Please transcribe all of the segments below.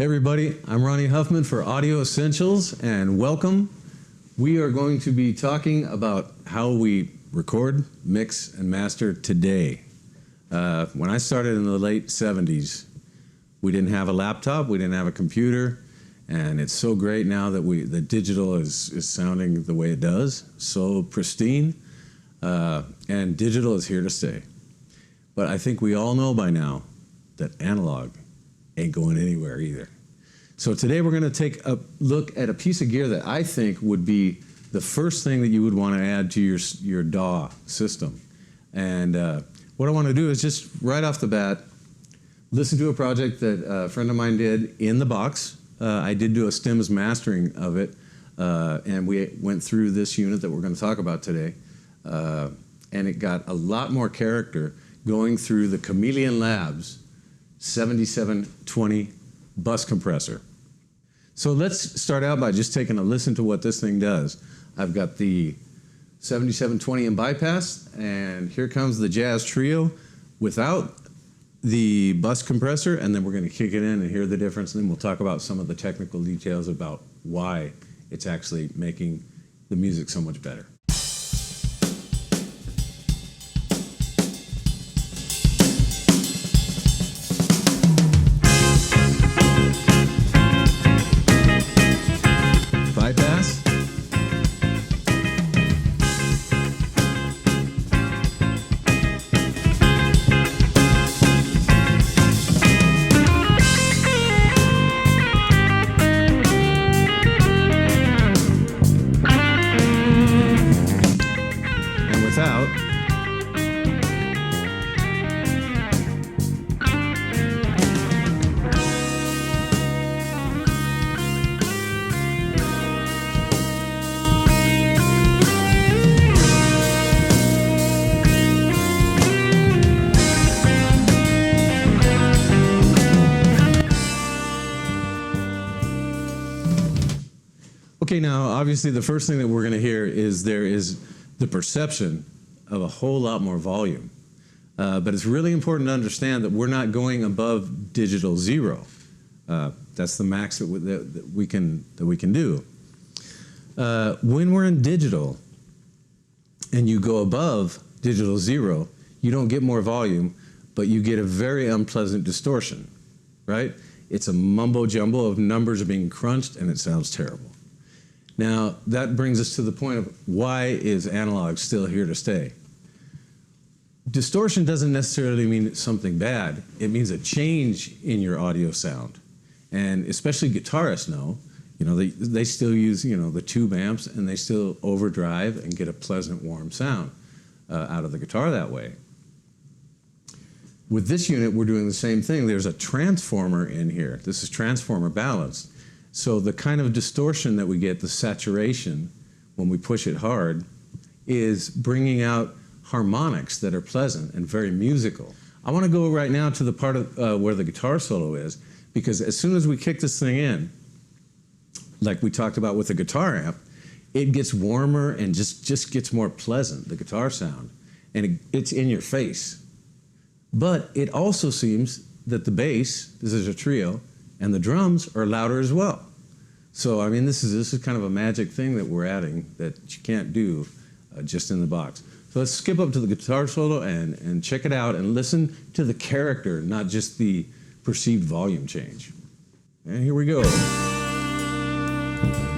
Hey everybody, I'm Ronnie Huffman for Audio Essentials, and welcome. We are going to be talking about how we record, mix, and master today. When I started in the late 70s, we didn't have a laptop, we didn't have a computer, and it's so great now that the digital is sounding the way it does, so pristine, and digital is here to stay. But I think we all know by now that analog ain't going anywhere either. So today we're going to take a look at a piece of gear that I think would be the first thing that you would want to add to your DAW system. And what I want to do is just right off the bat, listen to a project that a friend of mine did in the box. I did do a stems mastering of it, and we went through this unit that we're going to talk about today. And it got a lot more character going through the Chameleon Labs 7720 bus compressor. So let's start out by just taking a listen to what this thing does. I've got the 7720 in bypass, and here comes the Jazz Trio without the bus compressor, and then we're going to kick it in and hear the difference, and then we'll talk about some of the technical details about why it's actually making the music so much better. Bypass. And without. Okay, now obviously the first thing that we're going to hear is there is the perception of a whole lot more volume. But it's really important to understand that we're not going above digital 0. That's the max that we can do. When we're in digital and you go above digital 0, you don't get more volume, but you get a very unpleasant distortion, right? It's a mumbo jumbo of numbers being crunched, and it sounds terrible. Now, that brings us to the point of why is analog still here to stay? Distortion doesn't necessarily mean something bad. It means a change in your audio sound. And especially guitarists know, they still use, the tube amps, and they still overdrive and get a pleasant, warm sound out of the guitar that way. With this unit, we're doing the same thing. There's a transformer in here. This is transformer balanced. So the kind of distortion that we get, the saturation, when we push it hard, is bringing out harmonics that are pleasant and very musical. I want to go right now to the part of where the guitar solo is, because as soon as we kick this thing in, like we talked about with the guitar amp, it gets warmer and just gets more pleasant, the guitar sound, and it's in your face. But it also seems that the bass, this is a trio, and the drums are louder as well. So, I mean, this is kind of a magic thing that we're adding that you can't do just in the box. So let's skip up to the guitar solo and check it out and listen to the character, not just the perceived volume change. And here we go.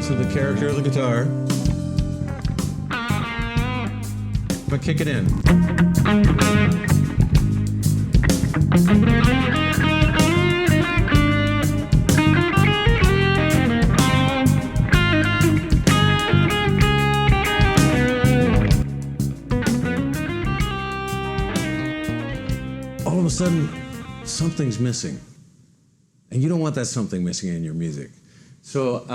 So the character of the guitar. I'm gonna kick it in. All of a sudden, something's missing. And you don't want that something missing in your music. So,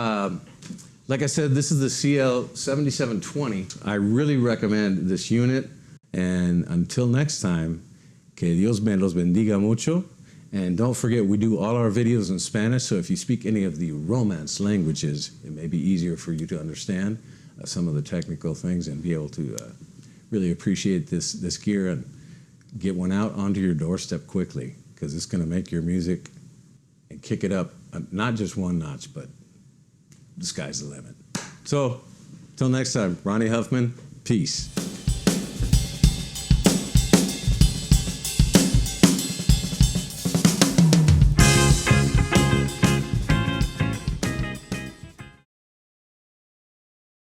like I said, this is the CL7720. I really recommend this unit. And until next time, que Dios me los bendiga mucho. And don't forget, we do all our videos in Spanish, so if you speak any of the Romance languages, it may be easier for you to understand some of the technical things and be able to really appreciate this gear and get one out onto your doorstep quickly, because it's going to make your music and kick it up, not just one notch, but the sky's the limit. So, till next time, Ronnie Huffman, peace.